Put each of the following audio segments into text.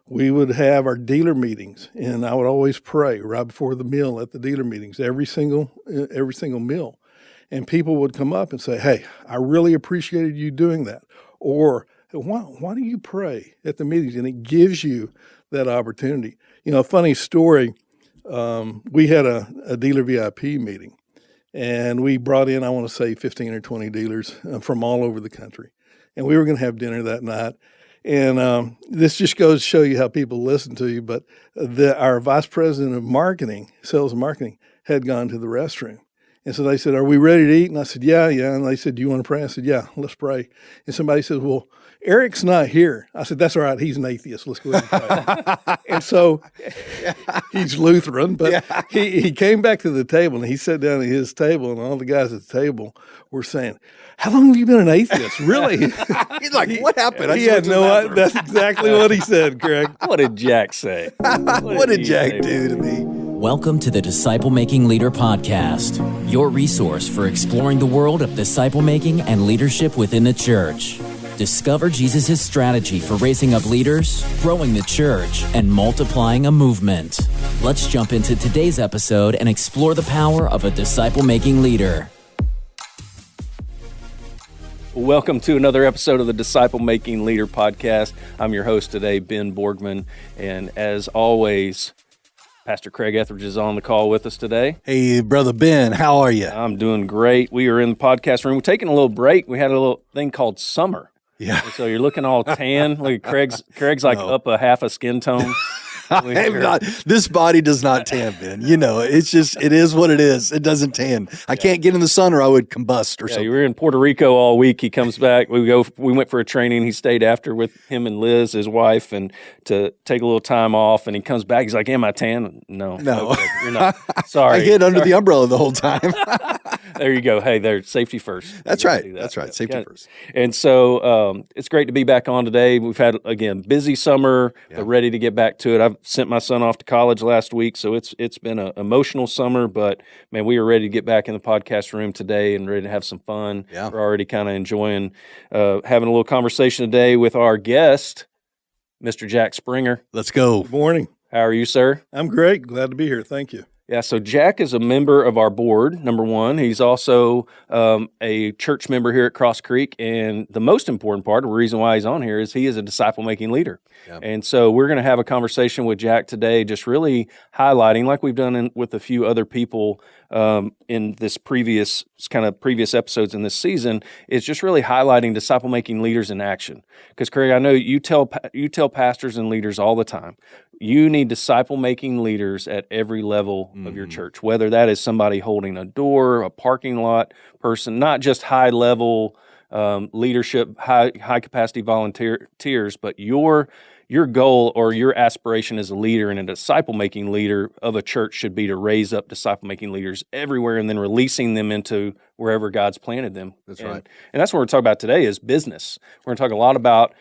we would have our dealer meetings, and I would always pray right before the meal at the dealer meetings, every single meal. And people would come up and say, hey, I really appreciated you doing that. Or why do you pray at the meetings? And it gives you that opportunity. A funny story, we had a dealer VIP meeting, and we brought in, I want to say 15 or 20 dealers from all over the country. And we were going to have dinner that night. And this just goes to show you how people listen to you. But our vice president of marketing, sales and marketing, had gone to the restroom. And so they said, are we ready to eat? And I said, yeah. And they said, do you want to pray? I said, yeah, let's pray. And somebody said, well, Eric's not here. I said, that's all right. He's an atheist. Let's go ahead and pray. And so he's Lutheran, but he came back to the table, and he sat down at his table, and all the guys at the table were saying, how long have you been an atheist? Really? He's like, what happened? He had no idea. That's exactly what he said, Craig. What did Jack say? What did Jack do to me? Welcome to the Disciple Making Leader Podcast, your resource for exploring the world of disciple making and leadership within the church. Discover Jesus' strategy for raising up leaders, growing the church, and multiplying a movement. Let's jump into today's episode and explore the power of a disciple making leader. Welcome to another episode of the Disciple Making Leader Podcast. I'm your host today, Ben Borgman, and as always, Pastor Craig Etheredge is on the call with us today. Hey, Brother Ben, how are you? I'm doing great. We are in the podcast room. We're taking a little break. We had a little thing called summer. Yeah. And so you're looking all tan. Look at Craig's like up a half a skin tone. This body does not tan, Ben. It is what it is. It doesn't tan. I can't get in the sun or I would combust or something. You were in Puerto Rico all week. He comes back. We went for a training. He stayed after with him and Liz, his wife, and to take a little time off. And he comes back. He's like, am I tan? No. Okay, you're not. Sorry. I hid under the umbrella the whole time. There you go. Hey, there's safety first. That's right. That's right. Safety first. And so it's great to be back on today. We've had, again, busy summer, but ready to get back to it. I've sent my son off to college last week, so it's been an emotional summer, but man, we are ready to get back in the podcast room today and ready to have some fun. Yeah. We're already kind of enjoying having a little conversation today with our guest, Mr. Jack Springer. Let's go. Good morning. How are you, sir? I'm great. Glad to be here. Thank you. Yeah, so Jack is a member of our board, number one. He's also a church member here at Cross Creek, and the most important part, the reason why he's on here, is he is a disciple-making leader. Yeah. And so we're going to have a conversation with Jack today, just really highlighting, like we've done with a few other people in this previous episodes in this season, is just really highlighting disciple-making leaders in action. Because, Craig, I know you tell pastors and leaders all the time, you need disciple-making leaders at every level of your church, whether that is somebody holding a door, a parking lot person, not just high-level leadership, high-capacity volunteers, but your goal or your aspiration as a leader and a disciple-making leader of a church should be to raise up disciple-making leaders everywhere and then releasing them into wherever God's planted them. That's right. And that's what we're talking about today is business. We're going to talk a lot about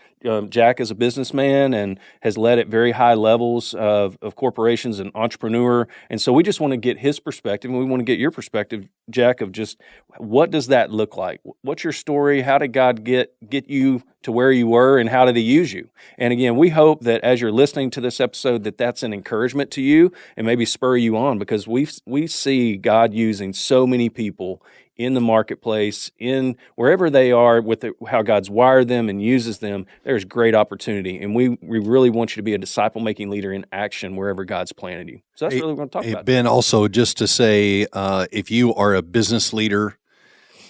Jack is a businessman and has led at very high levels of corporations and entrepreneur. And so we just want to get his perspective, and we want to get your perspective, Jack, of just what does that look like? What's your story? How did God get you to where you were, and how did he use you? And again, we hope that as you're listening to this episode, that's an encouragement to you and maybe spur you on, because we see God using so many people in the marketplace, in wherever they are, with how God's wired them and uses them. There's great opportunity, and we really want you to be a disciple-making leader in action wherever God's planted you. So that's really what we're going to talk about. Ben, also just to say, if you are a business leader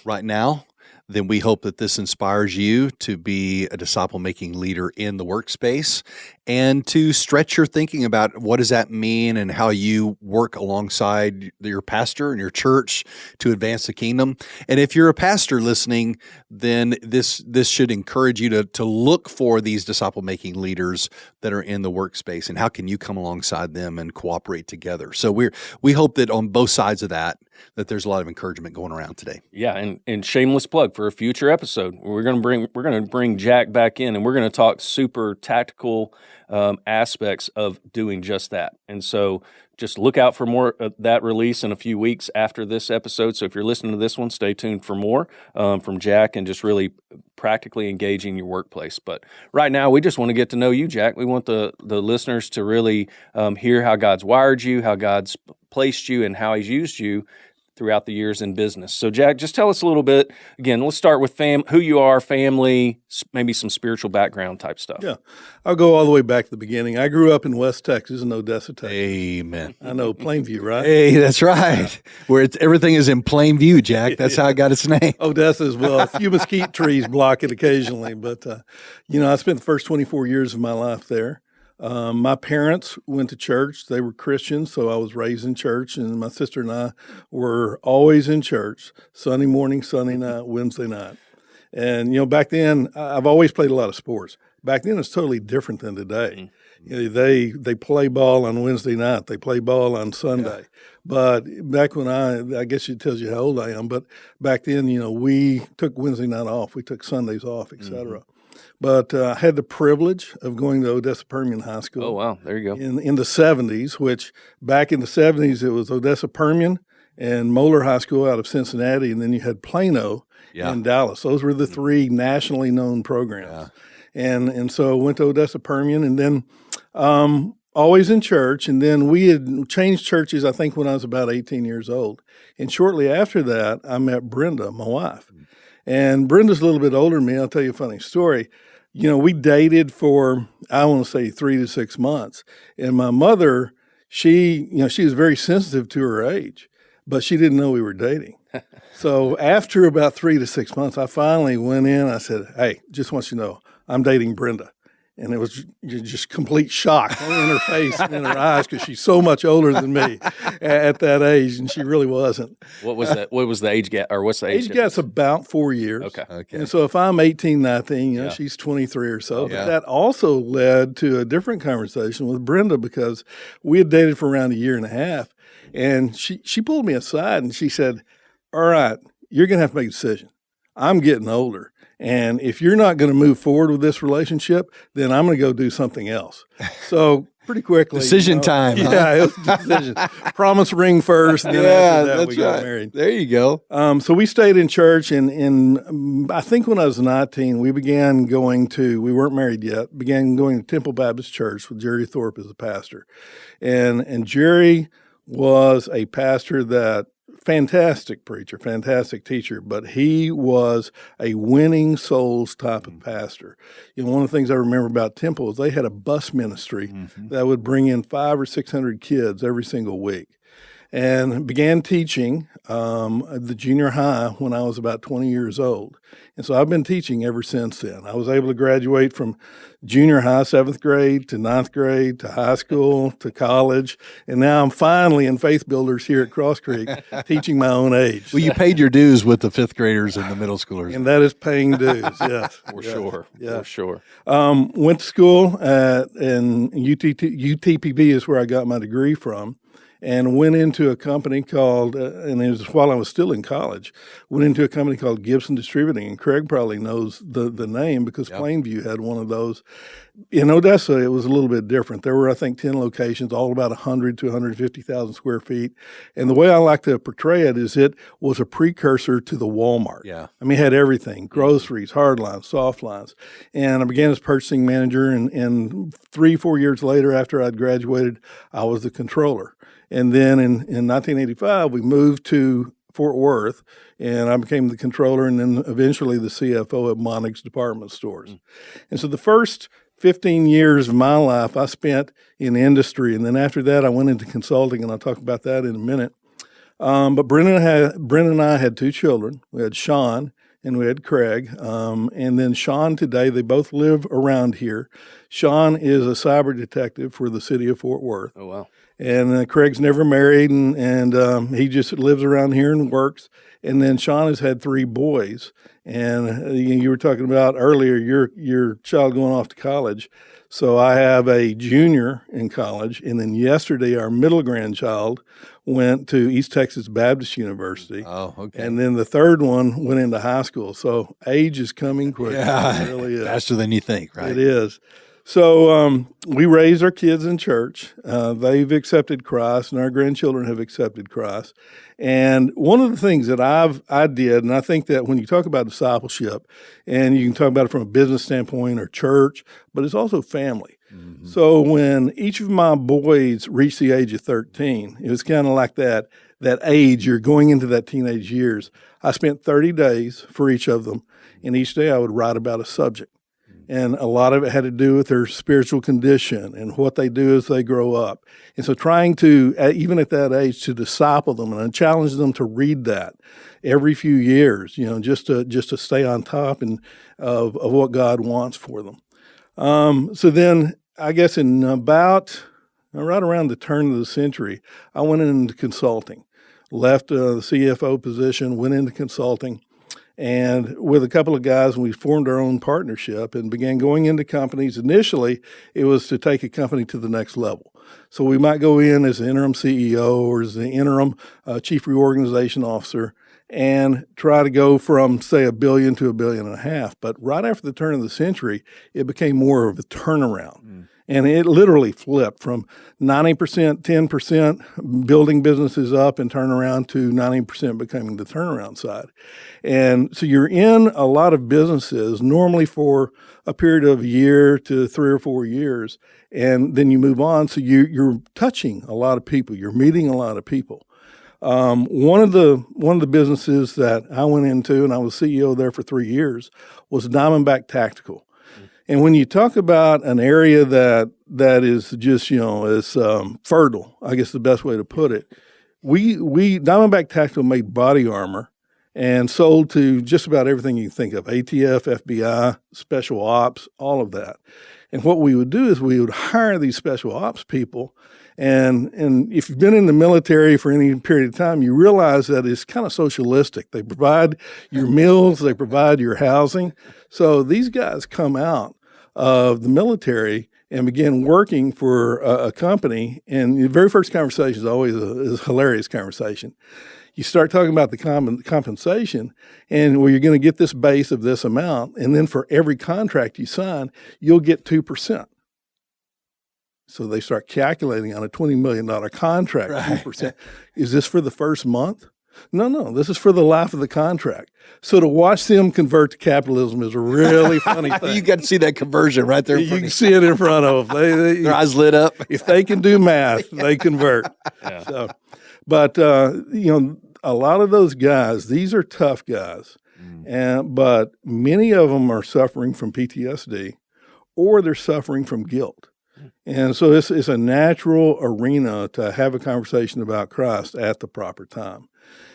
right now, then we hope that this inspires you to be a disciple-making leader in the workspace and to stretch your thinking about what does that mean and how you work alongside your pastor and your church to advance the kingdom. And if you're a pastor listening, then this should encourage you to look for these disciple-making leaders that are in the workspace and how can you come alongside them and cooperate together. So we hope that on both sides of that there's a lot of encouragement going around today. Yeah, and shameless plug for a future episode. We're going to bring Jack back in, and we're going to talk super tactical aspects of doing just that. And so just look out for more of that release in a few weeks after this episode. So if you're listening to this one, stay tuned for more from Jack and just really practically engaging your workplace. But right now, we just want to get to know you, Jack. We want the listeners to really hear how God's wired you, how God's placed you, and how He's used you throughout the years in business. So, Jack, just tell us a little bit. Again, let's start with who you are, family, maybe some spiritual background type stuff. Yeah, I'll go all the way back to the beginning. I grew up in West Texas, in Odessa, Texas. Amen. I know Plainview, right? Hey, that's right. Where everything is in plain view, Jack. That's how it got its name. Odessa as well. A few mesquite trees block it occasionally, but I spent the first 24 years of my life there. My parents went to church. They were Christians, so I was raised in church, and my sister and I were always in church, Sunday morning, Sunday night, Wednesday night. And, back then, I've always played a lot of sports. Back then, it's totally different than today. They play ball on Wednesday night. They play ball on Sunday. Yeah. But back when I guess it tells you how old I am, but back then, we took Wednesday night off. We took Sundays off, et cetera. Mm-hmm. But I had the privilege of going to Odessa Permian High School. Oh, wow. There you go. In the 70s, which back in the 70s, it was Odessa Permian and Moeller High School out of Cincinnati, and then you had Plano in Dallas. Those were the three nationally known programs. Yeah. And so I went to Odessa Permian, and then always in church. And then we had changed churches, I think, when I was about 18 years old. And shortly after that, I met Brenda, my wife. And Brenda's a little bit older than me. I'll tell you a funny story. We dated for, I want to say, 3 to 6 months. And my mother, she was very sensitive to her age, but she didn't know we were dating. So after about 3 to 6 months, I finally went in. I said, "Hey, just want you to know, I'm dating Brenda." And it was just complete shock in her face and in her eyes because she's so much older than me at that age, and she really wasn't. What was that? What was the age gap, or what's the age? Age gap's about 4 years. Okay. And so if I'm 18, 19, she's 23 or so. But that also led to a different conversation with Brenda because we had dated for around a year and a half, and she pulled me aside and she said, "All right, you're going to have to make a decision. I'm getting older. And if you're not going to move forward with this relationship, then I'm going to go do something else." So pretty quickly. Decision time. Yeah, huh? It was a decision. Promise ring first, and then after that we got married. There you go. So we stayed in church, and I think when I was 19, we began going to, we weren't married yet, began going to Temple Baptist Church with Jerry Thorpe as the pastor. And Jerry was a pastor that, fantastic preacher, fantastic teacher, but he was a winning souls type of pastor. One of the things I remember about Temple is they had a bus ministry that would bring in 500 or 600 kids every single week. And began teaching the junior high when I was about 20 years old. And so I've been teaching ever since then. I was able to graduate from junior high, 7th grade, to 9th grade, to high school, to college. And now I'm finally in Faith Builders here at Cross Creek teaching my own age. Well, you paid your dues with the 5th graders and the middle schoolers. And that is paying dues, yes. For sure. For sure. Went to school in UTPB is where I got my degree from. And went into a company called, and it was while I was still in college, went into a company called Gibson Distributing. And Craig probably knows the name because Plainview had one of those. In Odessa, it was a little bit different. There were, I think, 10 locations, all about 100 to 150,000 square feet. And the way I like to portray it is it was a precursor to the Walmart. Yeah. I mean, it had everything, groceries, hard lines, soft lines. And I began as purchasing manager, and 3-4 years later, after I'd graduated, I was the controller. And then in 1985, we moved to Fort Worth, and I became the controller and then eventually the CFO at Monig's Department Stores. And so the first 15 years of my life I spent in industry, and then after that I went into consulting, and I'll talk about that in a minute. But Brenda and I had 2 children. We had Sean and we had Craig. And then Sean today, they both live around here. Sean is a cyber detective for the city of Fort Worth. Oh, wow. And Craig's never married, and he just lives around here and works. And then Sean has had 3 boys. And you were talking about earlier your child going off to college. So I have a junior in college, and then yesterday our middle grandchild went to East Texas Baptist University. Oh, okay. And then the third one went into high school. So age is coming quick. Yeah, it really is. Faster than you think, right? It is. So we raised our kids in church. They've accepted Christ, and our grandchildren have accepted Christ. And one of the things that I did, and I think that when you talk about discipleship, and you can talk about it from a business standpoint or church, but it's also family. Mm-hmm. So when each of my boys reached the age of 13, it was kind of like that age, you're going into that teenage years. I spent 30 days for each of them, and each day I would write about a subject. And a lot of it had to do with their spiritual condition and what they do as they grow up. And so trying to, even at that age, to disciple them and challenge them to read that every few years, just to stay on top of what God wants for them. So then I guess in about right around the turn of the century, I went into consulting, left the CFO position, went into consulting. And with a couple of guys, we formed our own partnership and began going into companies. Initially, it was to take a company to the next level. So we might go in as the interim CEO or as the interim chief reorganization officer and try to go from, say, $1 billion to $1.5 billion. But right after the turn of the century, it became more of a turnaround. Mm. And it literally flipped from 90%, 10% building businesses up and turn around to 90% becoming the turnaround side. And so you're in a lot of businesses normally for a period of a year to 3 or 4 years, and then you move on. So you're touching a lot of people. You're meeting a lot of people. One of the businesses that I went into, and I was CEO there for 3 years, was Diamondback Tactical. And when you talk about an area that is just, is fertile, I guess the best way to put it, we Diamondback Tactical made body armor and sold to just about everything you can think of, ATF, FBI, special ops, all of that. And what we would do is we would hire these special ops people. And if you've been in the military for any period of time, you realize that it's kind of socialistic. They provide your meals, they provide your housing. So these guys come out of the military and begin working for a company. And the very first conversation is always a hilarious conversation. You start talking about the compensation, and you're going to get this base of this amount, and then for every contract you sign, you'll get 2%. So they start calculating on a $20 million contract, right. 2%. Is this for the first month? No, this is for the life of the contract. So to watch them convert to capitalism is a really funny thing. You got to see that conversion right there. You can see it in front of them. Their eyes lit up. If they can do math, they convert. Yeah. So, but, a lot of those guys, these are tough guys, but many of them are suffering from PTSD or they're suffering from guilt. And so it's a natural arena to have a conversation about Christ at the proper time.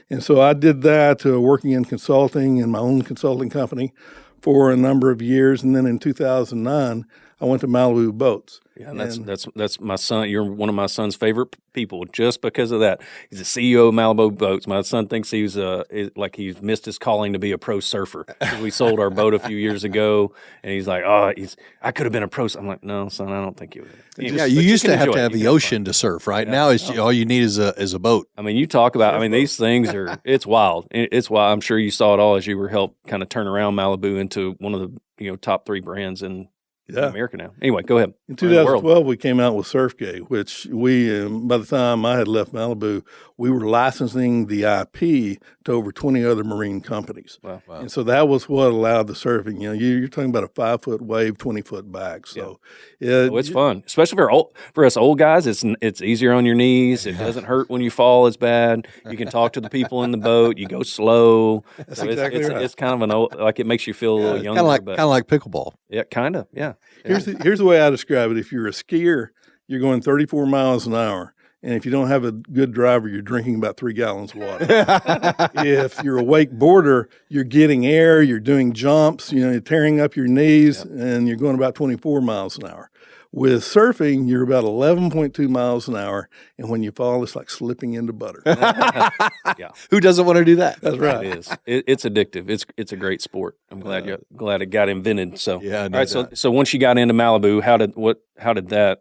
And so I did that working in consulting in my own consulting company for a number of years. And then in 2009, I went to Malibu Boats. Yeah, and that's my son. You're one of my son's favorite people just because of that. He's the CEO of Malibu Boats. My son thinks he's like he's missed his calling to be a pro surfer. We sold our boat a few years ago, and he's like, I could have been a pro. I'm like, no, son, I don't think you would. You used to have to have the ocean to surf, right? Yeah. Now all you need is a boat. I mean, you talk about. These things it's wild. It's wild. I'm sure you saw it all as you were helped kind of turn around Malibu into one of the top 3 brands in America now. Anyway, go ahead. In 2012, we came out with Surfgate, which by the time I had left Malibu, we were licensing the IP to over 20 other marine companies. Wow. And so that was what allowed the surfing. You're talking about a 5-foot wave, 20-foot back. So it's fun, especially for us old guys. It's easier on your knees. It doesn't hurt when you fall as bad. You can talk to the people in the boat. You go slow. That's exactly right. It's kind of it makes you feel a little younger. Kind of like pickleball. Yeah, kind of. Yeah. Here's the way I describe it. If you're a skier, you're going 34 miles an hour. And if you don't have a good driver, you're drinking about 3 gallons of water. If you're a wakeboarder, you're getting air, you're doing jumps, you're tearing up your knees, and you're going about 24 miles an hour. With surfing, you're about 11.2 miles an hour, and when you fall, it's like slipping into butter. Yeah. Who doesn't want to do that? That's right. It is. It's addictive. It's a great sport. I'm glad it got invented. So yeah. All right. So once you got into Malibu,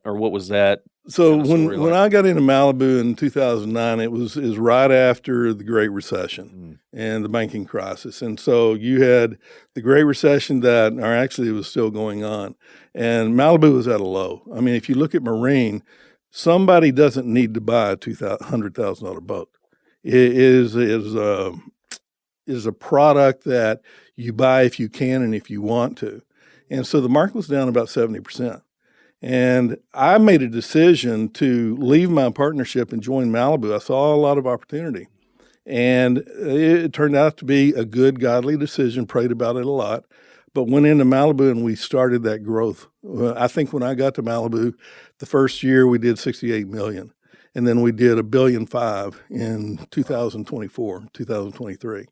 what was that? So Kind of story when like? I got into Malibu in 2009, it was right after the Great Recession and the banking crisis. And so you had the Great Recession or actually it was still going on, and Malibu was at a low. I mean, if you look at Marine, somebody doesn't need to buy a $100,000 boat. It is a product that you buy if you can and if you want to. And so the market was down about 70%. And I made a decision to leave my partnership and join Malibu. I saw a lot of opportunity. And it turned out to be a good, godly decision, prayed about it a lot, but went into Malibu and we started that growth. I think when I got to Malibu, the first year we did $68 million. And then we did $1.5 billion in 2024, 2023.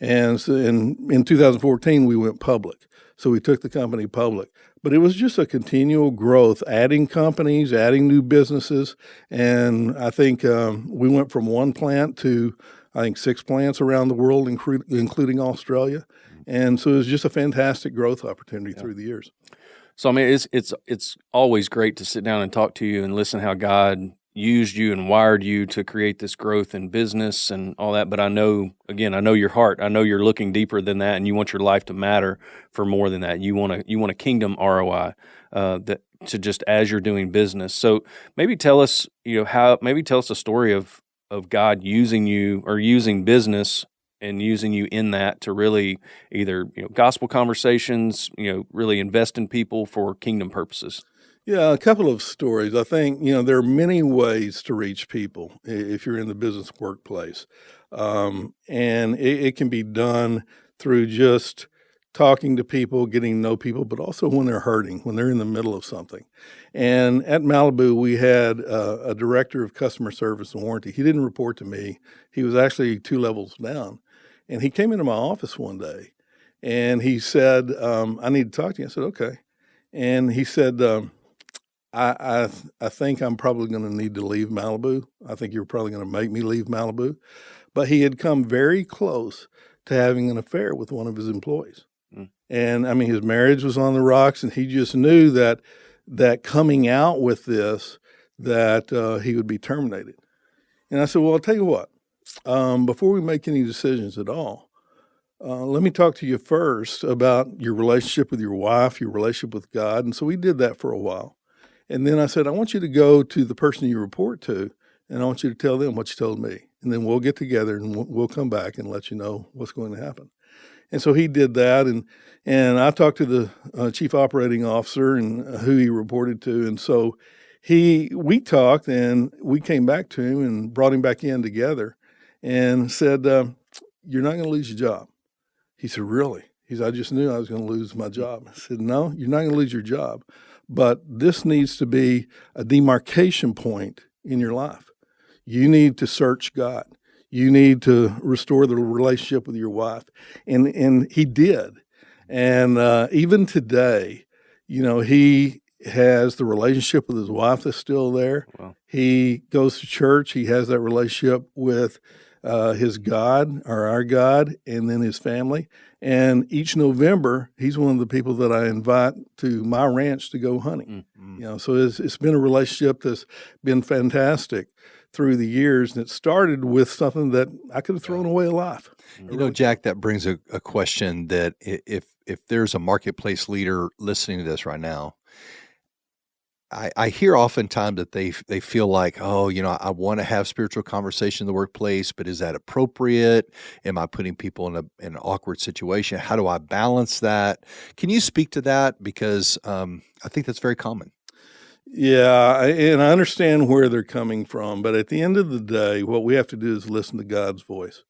And so in 2014, we went public. So we took the company public. But it was just a continual growth, adding companies, adding new businesses. And I think we went from one plant to, I think, 6 plants around the world, including Australia. And so it was just a fantastic growth opportunity through the years. So I mean, it's always great to sit down and talk to you and listen how God used you and wired you to create this growth in business and all that. But I know your heart. I know you're looking deeper than that, and you want your life to matter for more than that. You want a kingdom ROI that to just as you're doing business. So maybe tell us, tell us a story of God using you or using business and using you in that to really either gospel conversations, really invest in people for kingdom purposes. Yeah, a couple of stories. I think, there are many ways to reach people if you're in the business workplace. And it can be done through just talking to people, getting to know people, but also when they're hurting, when they're in the middle of something. And at Malibu, we had a director of customer service and warranty. He didn't report to me. He was actually 2 levels down. And he came into my office one day and he said, I need to talk to you. I said, okay. And he said, I think I'm probably going to need to leave Malibu. I think you're probably going to make me leave Malibu. But he had come very close to having an affair with one of his employees. And I mean, his marriage was on the rocks, and he just knew that coming out with this, that he would be terminated. And I said, well, I'll tell you what, before we make any decisions at all, let me talk to you first about your relationship with your wife, your relationship with God. And so we did that for a while. And then I said, I want you to go to the person you report to, and I want you to tell them what you told me. And then we'll get together and we'll come back and let you know what's going to happen. And so he did that. And I talked to the chief operating officer and who he reported to. And so we talked and we came back to him and brought him back in together and said, you're not going to lose your job. He said, really? He said, I just knew I was going to lose my job. I said, no, you're not going to lose your job. But this needs to be a demarcation point in your life. You need to search God. You need to restore the relationship with your wife. And he did. And even today, he has the relationship with his wife that's still there. Wow. He goes to church. He has that relationship with his God, or our God, and then his family. And each November, he's one of the people that I invite to my ranch to go hunting. Mm-hmm. So it's been a relationship that's been fantastic through the years, and it started with something that I could have thrown away a life. Jack, that brings a question that if there's a marketplace leader listening to this right now, I hear oftentimes that they feel like, I want to have spiritual conversation in the workplace, but is that appropriate? Am I putting people in an awkward situation? How do I balance that? Can you speak to that? Because I think that's very common. Yeah, and I understand where they're coming from, but at the end of the day, what we have to do is listen to God's voice.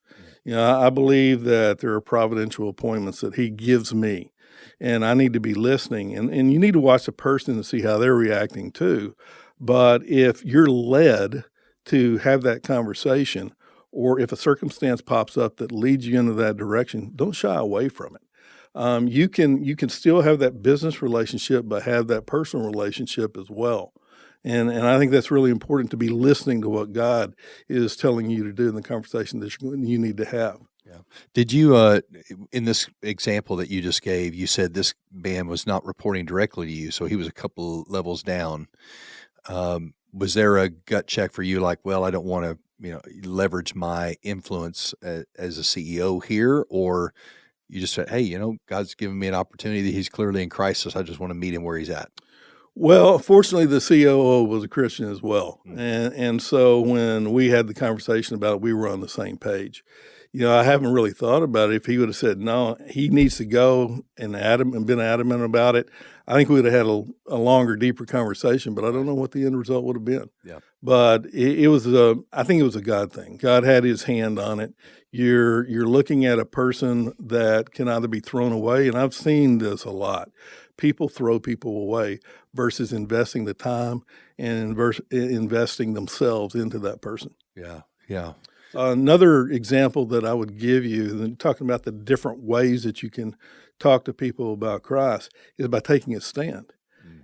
I believe that there are providential appointments that he gives me, and I need to be listening. And you need to watch the person and see how they're reacting too. But if you're led to have that conversation, or if a circumstance pops up that leads you into that direction, don't shy away from it. You can still have that business relationship, but have that personal relationship as well. And I think that's really important, to be listening to what God is telling you to do in the conversation that you need to have. Yeah. Did you, in this example that you just gave, you said this man was not reporting directly to you, so he was a couple levels down. Was there a gut check for you, like, well, I don't want to, leverage my influence as a CEO here, or you just said, hey, God's given me an opportunity that He's clearly in crisis. I just want to meet Him where He's at. Well, fortunately, the COO was a Christian as well. And so when we had the conversation about it, we were on the same page. I haven't really thought about it. If he would have said, no, he needs to go and been adamant about it, I think we would have had a longer, deeper conversation, but I don't know what the end result would have been. Yeah. But it was I think it was a God thing. God had His hand on it. You're looking at a person that can either be thrown away, and I've seen this a lot. People throw people away versus investing the time and investing themselves into that person. Yeah, yeah. Another example that I would give you, talking about the different ways that you can talk to people about Christ, is by taking a stand.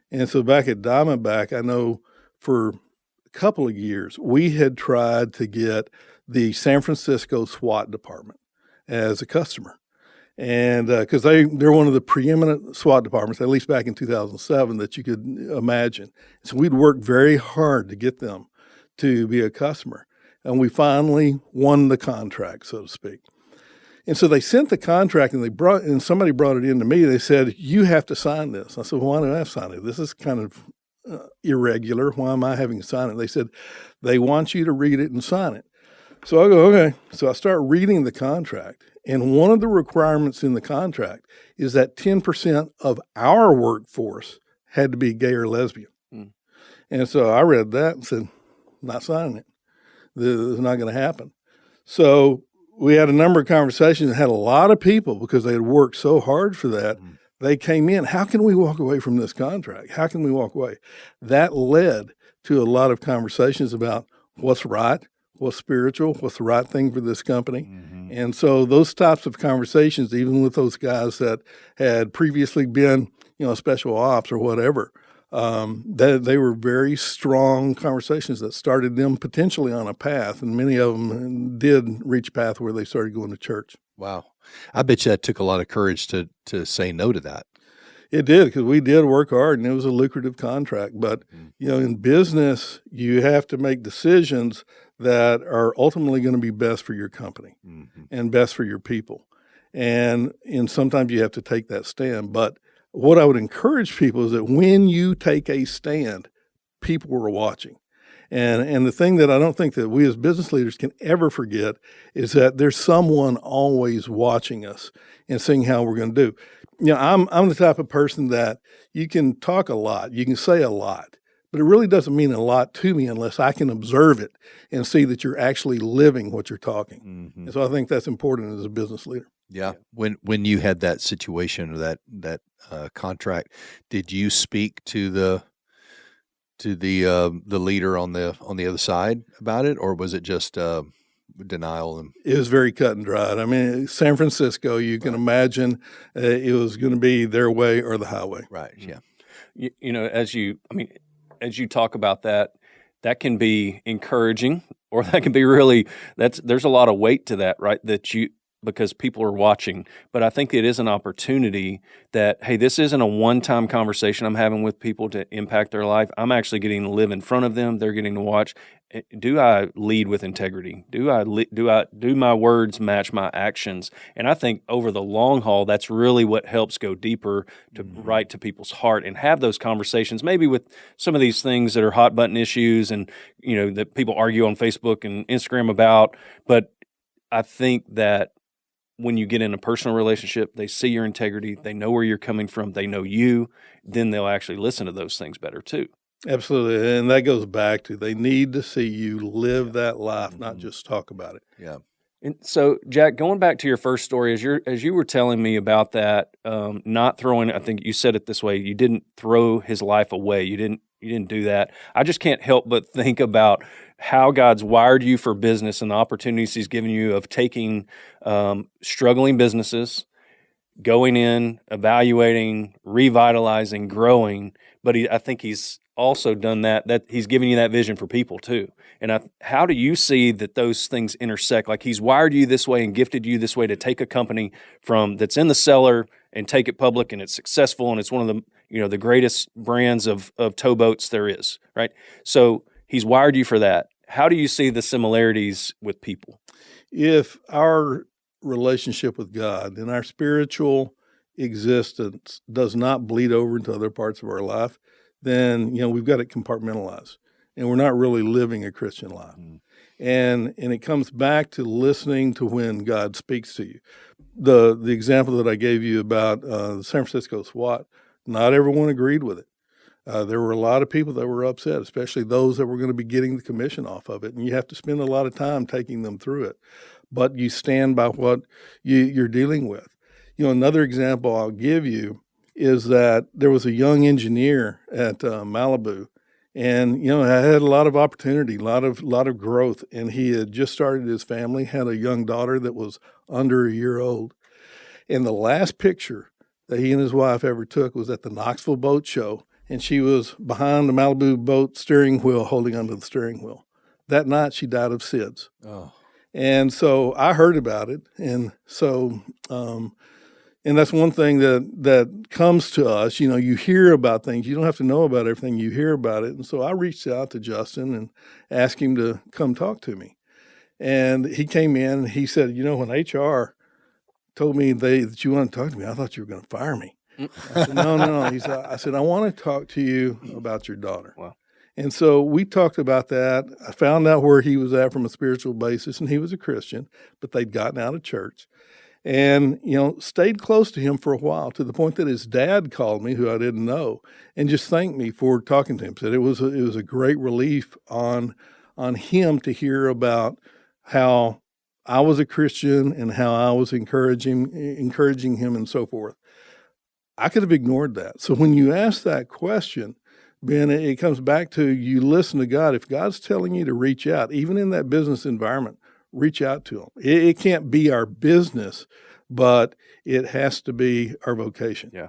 And so back at Diamondback, I know for a couple of years, we had tried to get the San Francisco SWAT department as a customer. And because they're one of the preeminent SWAT departments, at least back in 2007, that you could imagine. So we'd worked very hard to get them to be a customer. And we finally won the contract, so to speak. And so they sent the contract, and somebody brought it in to me. They said, you have to sign this. I said, well, why do I have to sign it? This is kind of irregular. Why am I having to sign it? They said, they want you to read it and sign it. So I go, okay. So I start reading the contract. And one of the requirements in the contract is that 10% of our workforce had to be gay or lesbian. And so I read that and said, not signing it. This is not going to happen. So we had a number of conversations and had a lot of people, because they had worked so hard for that, they came in, how can we walk away from this contract? How can we walk away? That led to a lot of conversations about what's right, what's spiritual, what's the right thing for this company. And so those types of conversations, even with those guys that had previously been, special ops or whatever, they were very strong conversations that started them potentially on a path, and many of them did reach a path where they started going to church. Wow. I bet you that took a lot of courage to say no to that. It did, because we did work hard, and it was a lucrative contract. But, in business, you have to make decisions that are ultimately going to be best for your company and best for your people. And sometimes you have to take that stand. But what I would encourage people is that when you take a stand, people are watching. And the thing that I don't think that we as business leaders can ever forget is that there's someone always watching us and seeing how we're going to do. I'm the type of person that you can talk a lot, you can say a lot, but it really doesn't mean a lot to me unless I can observe it and see that you're actually living what you're talking. And so I think that's important as a business leader. Yeah. When you had that situation or that contract, did you speak to the leader on the other side about it, or was it just denial? It was very cut and dried. I mean, San Francisco, you can imagine it was going to be their way or the highway. Right. Yeah. As you talk about that can be encouraging, or that can be really, there's a lot of weight to that, right? Because people are watching. But I think it is an opportunity that, hey, this isn't a one-time conversation I'm having with people to impact their life. I'm actually getting to live in front of them. They're getting to watch. Do I lead with integrity? Do my words match my actions? And I think over the long haul, that's really what helps go deeper to right to people's heart and have those conversations, maybe with some of these things that are hot button issues and, that people argue on Facebook and Instagram about. But I think that when you get in a personal relationship, they see your integrity, they know where you're coming from, they know you, then they'll actually listen to those things better too. Absolutely. And that goes back to they need to see you live that life, not just talk about it. Yeah. And so, Jack, going back to your first story, as you were telling me about that, not throwing, I think you said it this way, you didn't throw his life away. You didn't do that. I just can't help but think about how God's wired you for business and the opportunities He's given you of taking struggling businesses, going in, evaluating, revitalizing, growing. But I think He's also done that He's given you that vision for people too. And how do you see that those things intersect? Like He's wired you this way and gifted you this way to take a company from that's in the cellar and take it public, and it's successful, and it's one of the the greatest brands of towboats there is, right? So he's wired you for that. How do you see the similarities with people? If our relationship with God and our spiritual existence does not bleed over into other parts of our life, then we've got it compartmentalized, and we're not really living a Christian life. And it comes back to listening to when God speaks to you. The example that I gave you about the San Francisco SWAT, not everyone agreed with it. There were a lot of people that were upset, especially those that were going to be getting the commission off of it, and you have to spend a lot of time taking them through it. But you stand by what you're dealing with. Another example I'll give you is that there was a young engineer at Malibu, and I had a lot of opportunity, a lot of growth, and he had just started his family, had a young daughter that was under a year old. And the last picture that he and his wife ever took was at the Knoxville Boat Show, and she was behind the Malibu boat steering wheel, holding onto the steering wheel. That night, she died of SIDS. Oh. And so I heard about it, and so and that's one thing that comes to us. You hear about things. You don't have to know about everything. You hear about it. And so I reached out to Justin and asked him to come talk to me. And he came in and he said, when HR told me that you wanted to talk to me, I thought you were going to fire me. I said, no. I said, I want to talk to you about your daughter. Wow. And so we talked about that. I found out where he was at from a spiritual basis, and he was a Christian, but they'd gotten out of church. And, stayed close to him for a while, to the point that his dad called me, who I didn't know, and just thanked me for talking to him. Said it was a great relief on him to hear about how I was a Christian and how I was encouraging him and so forth. I could have ignored that. So when you ask that question, Ben, it comes back to you listen to God. If God's telling you to reach out, even in that business environment, reach out to him. It can't be our business, but it has to be our vocation. Yeah.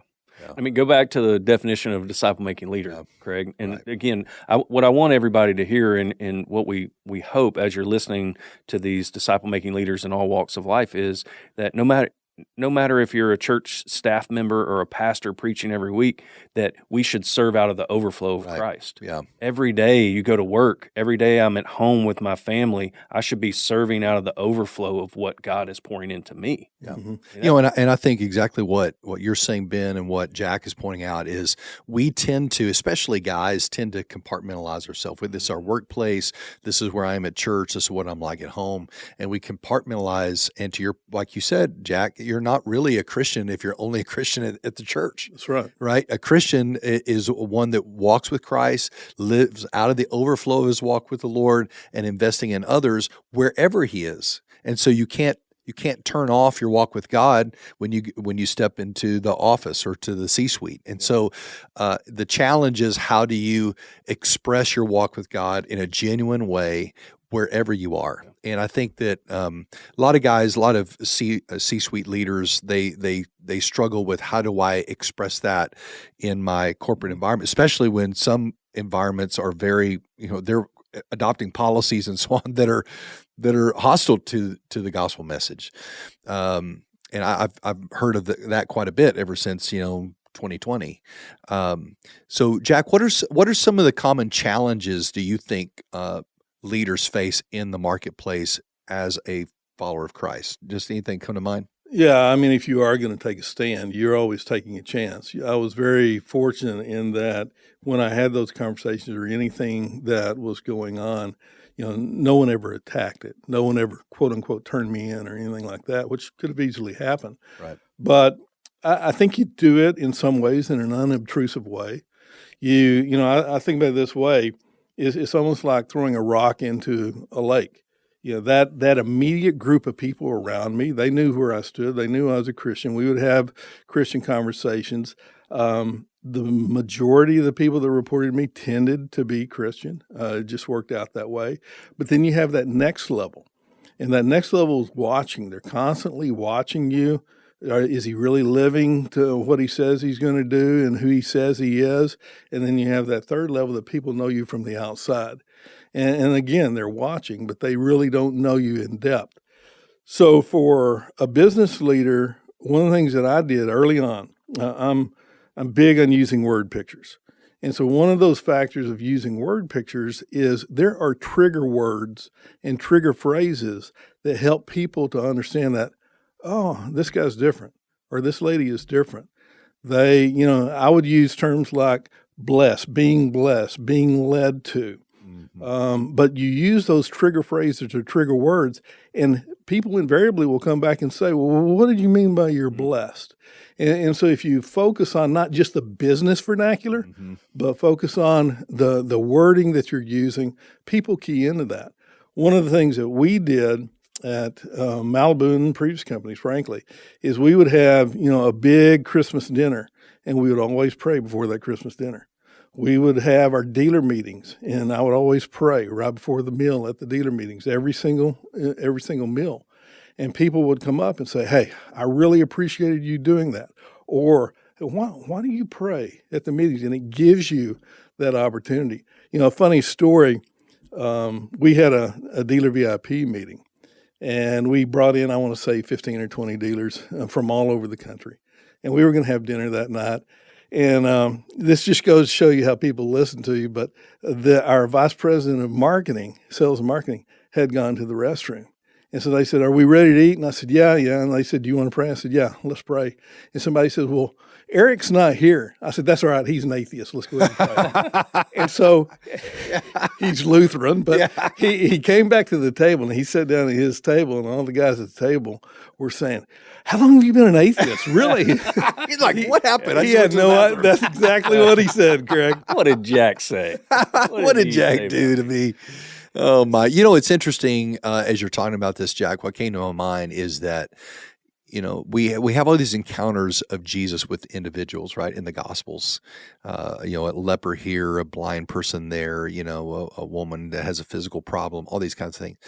I mean, go back to the definition of disciple-making leader, Craig. And again, what I want everybody to hear and what we hope as you're listening to these disciple-making leaders in all walks of life is that no matter if you're a church staff member or a pastor preaching every week, that we should serve out of the overflow of Christ. Yeah. Every day you go to work, every day I'm at home with my family, I should be serving out of the overflow of what God is pouring into me. Yeah. Mm-hmm. And I think exactly what you're saying, Ben, and what Jack is pointing out is we tend to, especially guys, tend to compartmentalize ourselves. This is our workplace. This is where I am at church. This is what I'm like at home. And we compartmentalize. And to your, like you said, Jack, you're not really a Christian if you're only a Christian at the church. That's right. Right? A Christian is one that walks with Christ, lives out of the overflow of his walk with the Lord, and investing in others wherever he is. And so you can't turn off your walk with God when you step into the office or to the C-suite. And so the challenge is, how do you express your walk with God in a genuine way wherever you are? And I think that a lot of guys, a lot of C-suite leaders, they struggle with, how do I express that in my corporate environment, especially when some environments are very, they're adopting policies and so on that are hostile to the gospel message. And I've heard of that quite a bit ever since 2020. So Jack, what are some of the common challenges do you think leaders face in the marketplace as a follower of Christ? Just anything come to mind? Yeah, I mean, if you are going to take a stand, you're always taking a chance. I was very fortunate in that when I had those conversations or anything that was going on, no one ever attacked it. No one ever, quote unquote, turned me in or anything like that, which could have easily happened. Right. But I think you do it in some ways in an unobtrusive way. I think about it this way. It's almost like throwing a rock into a lake. That immediate group of people around me, they knew where I stood. They knew I was a Christian. We would have Christian conversations. The majority of the people that reported me tended to be Christian. It just worked out that way. But then you have that next level. And that next level is watching. They're constantly watching you. Is he really living to what he says he's going to do and who he says he is? And then you have that third level that people know you from the outside. And again, they're watching, but they really don't know you in depth. So for a business leader, one of the things that I did early on, I'm big on using word pictures. And so one of those factors of using word pictures is there are trigger words and trigger phrases that help people to understand that, oh, this guy's different or this lady is different. I would use terms like blessed, being led to. But you use those trigger phrases or trigger words, and people invariably will come back and say, well, what did you mean by you're blessed? And so if you focus on not just the business vernacular, but focus on the wording that you're using, people key into that. One of the things that we did at Malibu and previous companies, frankly, is we would have, a big Christmas dinner, and we would always pray before that Christmas dinner. We would have our dealer meetings, and I would always pray right before the meal at the dealer meetings, every single meal. And people would come up and say, hey, I really appreciated you doing that. Or why do you pray at the meetings? And it gives you that opportunity. A funny story, we had a dealer VIP meeting, and we brought in, I want to say 15 or 20 dealers from all over the country. And we were going to have dinner that night. And this just goes to show you how people listen to you. But our vice president of marketing, sales and marketing, had gone to the restroom. And so they said, are we ready to eat? And I said, yeah. And they said, do you want to pray? I said, yeah, let's pray. And somebody said, well, Eric's not here. I said, that's all right. He's an atheist. Let's go ahead and pray. And so he's Lutheran, but he came back to the table, and he sat down at his table, and all the guys at the table were saying, how long have you been an atheist? Really? He's like, what happened? He had no idea. That's exactly what he said, Craig. What did Jack say? What did Jack do to me? Oh, my. It's interesting as you're talking about this, Jack, what came to my mind is that, we have all these encounters of Jesus with individuals, right, in the Gospels. A leper here, a blind person there, a woman that has a physical problem, all these kinds of things.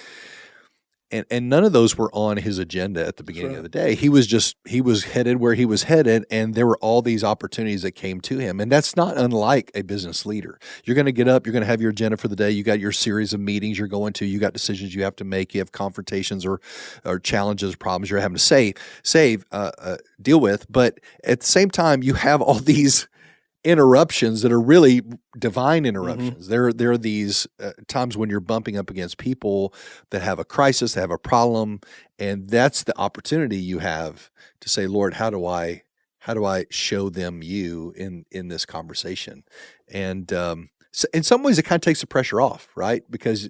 And none of those were on his agenda at the beginning of the day. He was headed where he was headed, and there were all these opportunities that came to him. And that's not unlike a business leader. You're going to get up, you're going to have your agenda for the day. You got your series of meetings you're going to, you got decisions you have to make, you have confrontations or challenges, problems you're having to deal with. But at the same time, you have all these interruptions that are really divine interruptions. There are these times when you're bumping up against people that have a crisis, that have a problem, and that's the opportunity you have to say, Lord, how do I show them you in this conversation? And so in some ways, it kind of takes the pressure off, right? Because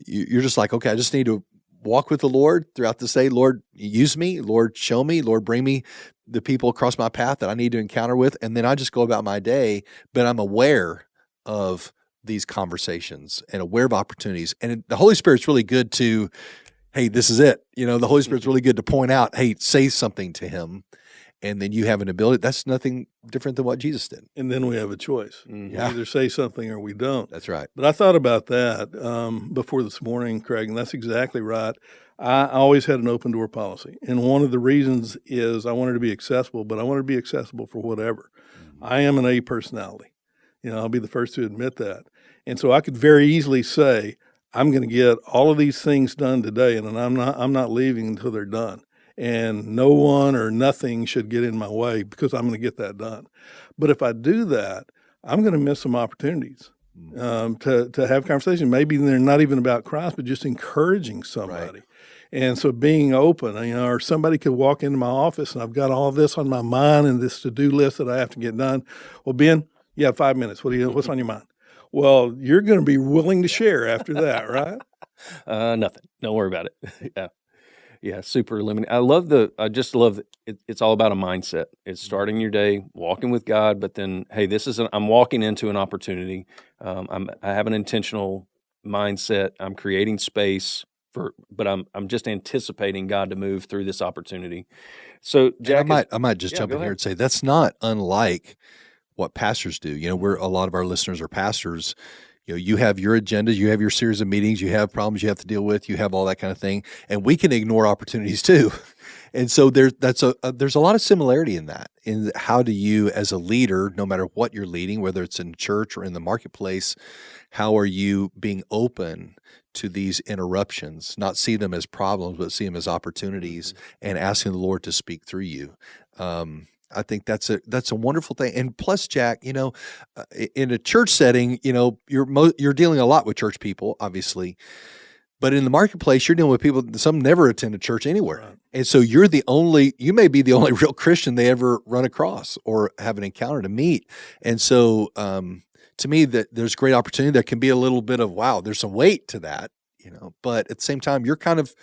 you're just like, okay, I just need to walk with the Lord throughout this day. Lord, use me. Lord, show me. Lord, bring me the people across my path that I need to encounter with. And then I just go about my day, but I'm aware of these conversations and aware of opportunities. And the Holy Spirit's really good to, hey, this is it. The Holy Spirit's really good to point out, hey, say something to him. And then you have an ability. That's nothing different than what Jesus did. And then we have a choice. We either say something or we don't. That's right. But I thought about that before this morning, Craig, and that's exactly right. I always had an open door policy. And one of the reasons is I wanted to be accessible, but I wanted to be accessible for whatever. I am an A personality. I'll be the first to admit that. And so I could very easily say, I'm going to get all of these things done today, and I'm not leaving until they're done. And no one or nothing should get in my way because I'm going to get that done. But if I do that, I'm going to miss some opportunities to have conversation. Maybe they're not even about Christ, but just encouraging somebody. Right. And so being open, or somebody could walk into my office and I've got all this on my mind and this to-do list that I have to get done. Well, Ben, you have 5 minutes. What's on your mind? Well, you're going to be willing to share after that, right? Nothing. Don't worry about it. Yeah, super limiting. I just love it's all about a mindset. It's starting your day, walking with God, but then, hey, I'm walking into an opportunity. I have an intentional mindset. I'm creating space but I'm just anticipating God to move through this opportunity. So, Jack, I might just jump in here and say that's not unlike what pastors do. A lot of our listeners are pastors. You have your agendas, you have your series of meetings, you have problems you have to deal with, you have all that kind of thing, and we can ignore opportunities too. And so there's a lot of similarity in that. In how do you, as a leader, no matter what you're leading, whether it's in church or in the marketplace, how are you being open to these interruptions? Not see them as problems, but see them as opportunities, and asking the Lord to speak through you. I think that's a wonderful thing. And plus, Jack, in a church setting, you're dealing a lot with church people, obviously. But in the marketplace, you're dealing with people, some never attend a church anywhere. Right. And so you may be the only real Christian they ever run across or have an encounter to meet. And so to me, that there's great opportunity. There can be a little bit of, wow, there's some weight to that, but at the same time, you're kind of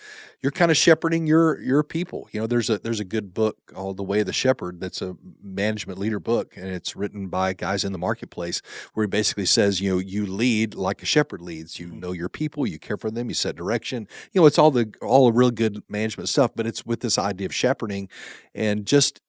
shepherding your people. There's a good book called The Way of the Shepherd that's a management leader book, and it's written by guys in the marketplace, where he basically says, you lead like a shepherd leads. You know your people, you care for them, you set direction. It's all the real good management stuff, but it's with this idea of shepherding. And just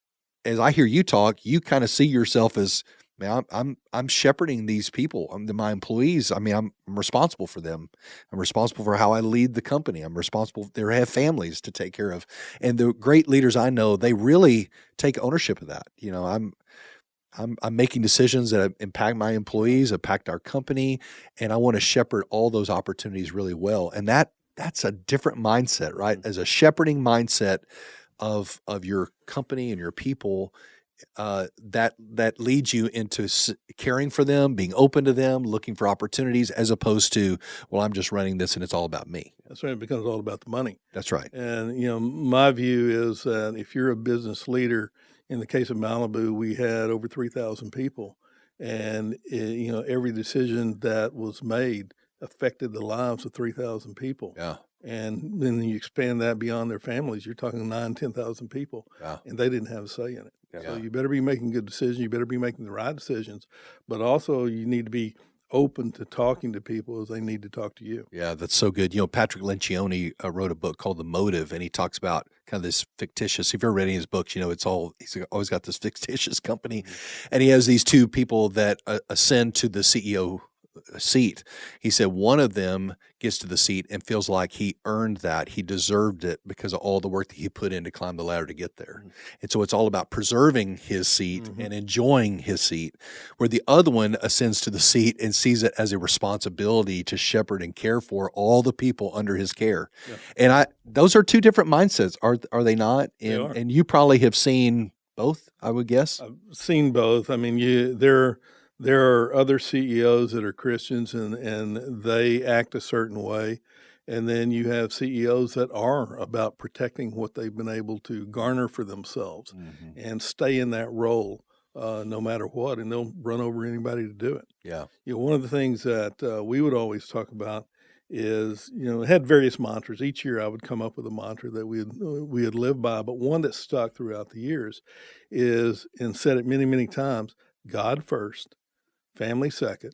as I hear you talk, you kind of see yourself as, man, I'm shepherding these people. My employees. I mean, I'm responsible for them. I'm responsible for how I lead the company. I'm responsible. They have families to take care of. And the great leaders I know, they really take ownership of that. I'm making decisions that impact my employees, impact our company, and I want to shepherd all those opportunities really well. And that's a different mindset, right? As a shepherding mindset of your company and your people. That leads you into caring for them, being open to them, looking for opportunities, as opposed to, well, I'm just running this and it's all about me. That's right. It becomes all about the money. That's right. And, my view is that if you're a business leader, in the case of Malibu, we had over 3,000 people, and, every decision that was made affected the lives of 3,000 people. Yeah. And then you expand that beyond their families, you're talking 10,000 people, and they didn't have a say in it. Yeah. So you better be making good decisions. You better be making the right decisions, but also you need to be open to talking to people as they need to talk to you. Yeah, that's so good. Patrick Lencioni wrote a book called The Motive, and he talks about kind of this fictitious, if you're reading his books, he's always got this fictitious company, and he has these two people that ascend to the CEO seat. He said one of them gets to the seat and feels like he earned that. He deserved it because of all the work that he put in to climb the ladder to get there. Mm-hmm. And so it's all about preserving his seat and enjoying his seat, where the other one ascends to the seat and sees it as a responsibility to shepherd and care for all the people under his care. Yeah. And those are two different mindsets, are they not? They are. And you probably have seen both, I would guess. I've seen both. I mean, there are other CEOs that are Christians and they act a certain way. And then you have CEOs that are about protecting what they've been able to garner for themselves and stay in that role no matter what. And they'll run over anybody to do it. Yeah. One of the things that we would always talk about is, it had various mantras. Each year I would come up with a mantra that we had lived by. But one that stuck throughout the years is, and said it many, many times, God first, family second,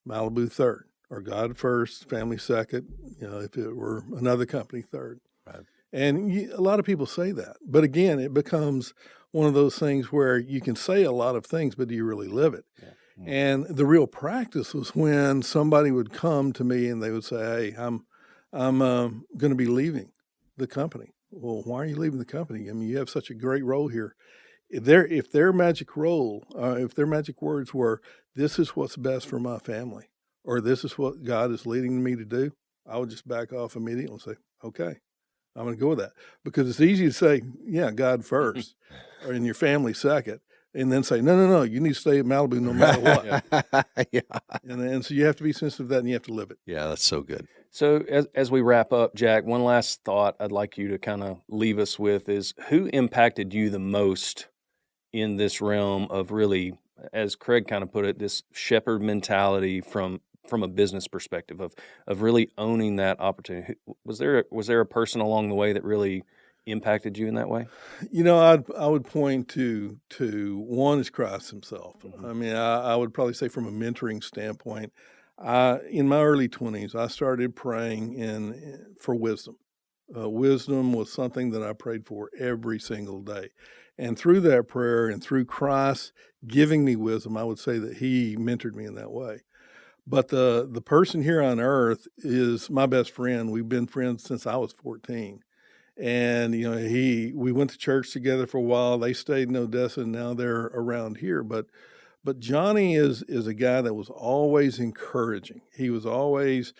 Malibu third, or God first, family second, if it were another company third. Right. And a lot of people say that. But again, it becomes one of those things where you can say a lot of things, but do you really live it? Yeah. Mm-hmm. And the real practice was when somebody would come to me and they would say, hey, I'm going to be leaving the company. Well, why are you leaving the company? I mean, you have such a great role here. If their magic words were, this is what's best for my family, or this is what God is leading me to do, I would just back off immediately and say, okay, I'm going to go with that. Because it's easy to say, yeah, God first, or in your family second, and then say, no, you need to stay at Malibu no matter what. Yeah. And so you have to be sensitive to that and you have to live it. Yeah, that's so good. So as we wrap up, Jack, one last thought I'd like you to kind of leave us with is, who impacted you the most in this realm of really, as Craig kind of put it, this shepherd mentality from a business perspective of really owning that opportunity? Was there a person along the way that really impacted you in that way? I would point to one is Christ himself. Mm-hmm. I mean, I would probably say from a mentoring standpoint, in my early 20s, I started praying for wisdom. Wisdom was something that I prayed for every single day. And through that prayer and through Christ giving me wisdom, I would say that he mentored me in that way. But the person here on earth is my best friend. We've been friends since I was 14. And, we went to church together for a while. They stayed in Odessa, and now they're around here. But Johnny is a guy that was always encouraging. He was always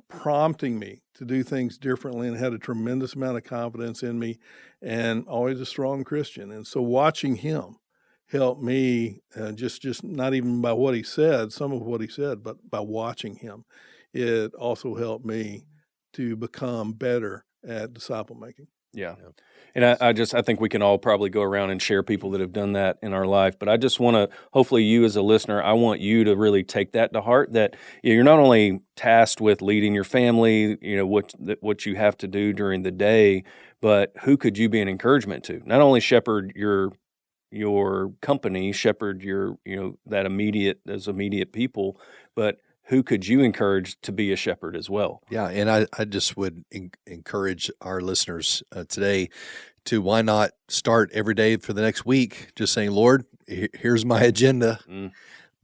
prompting me to do things differently, and had a tremendous amount of confidence in me, and always a strong Christian. And so watching him helped me, just not even by what he said, some of what he said, but by watching him, it also helped me to become better at disciple making. Yeah. And I think we can all probably go around and share people that have done that in our life. But I just want to, hopefully you as a listener, I want you to really take that to heart, that you're not only tasked with leading your family, what you have to do during the day, but who could you be an encouragement to? Not only shepherd your company, shepherd those immediate people, but who could you encourage to be a shepherd as well? Yeah, and I just would encourage our listeners today to, why not start every day for the next week just saying, Lord, here's my agenda,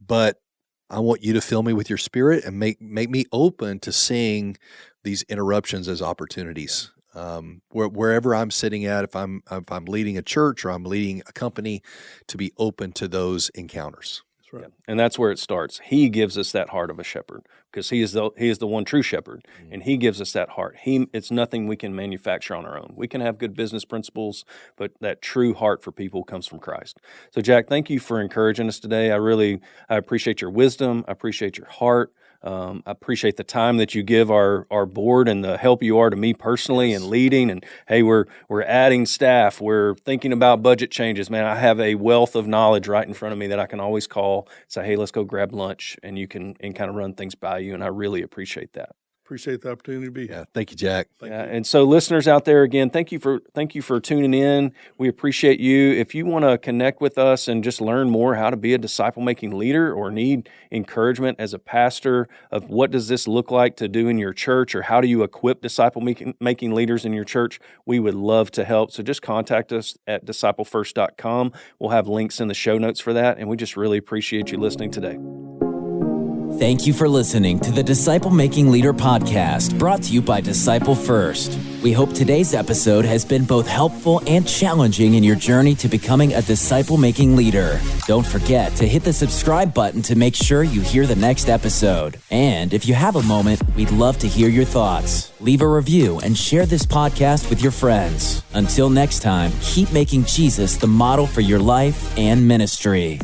but I want you to fill me with your Spirit and make me open to seeing these interruptions as opportunities. Wherever I'm sitting at, if I'm leading a church or I'm leading a company, to be open to those encounters. Right. Yeah. And that's where it starts. He gives us that heart of a shepherd, because he is the one true shepherd, and he gives us that heart. It's nothing we can manufacture on our own. We can have good business principles, but that true heart for people comes from Christ. So Jack, thank you for encouraging us today. I appreciate your wisdom. I appreciate your heart. I appreciate the time that you give our board and the help you are to me personally and leading. And hey, we're adding staff. We're thinking about budget changes. Man, I have a wealth of knowledge right in front of me that I can always call, say, hey, let's go grab lunch, and you can kind of run things by you. And I really appreciate that. Appreciate the opportunity to be here. Yeah, thank you, Jack. Thank you. And so listeners out there, again, thank you for tuning in. We appreciate you. If you want to connect with us and just learn more how to be a disciple-making leader, or need encouragement as a pastor of what does this look like to do in your church, or how do you equip disciple-making leaders in your church, we would love to help. So just contact us at disciplefirst.com. We'll have links in the show notes for that, and we just really appreciate you listening today. Thank you for listening to the Disciple Making Leader podcast, brought to you by Disciple First. We hope today's episode has been both helpful and challenging in your journey to becoming a disciple-making leader. Don't forget to hit the subscribe button to make sure you hear the next episode. And if you have a moment, we'd love to hear your thoughts. Leave a review and share this podcast with your friends. Until next time, keep making Jesus the model for your life and ministry.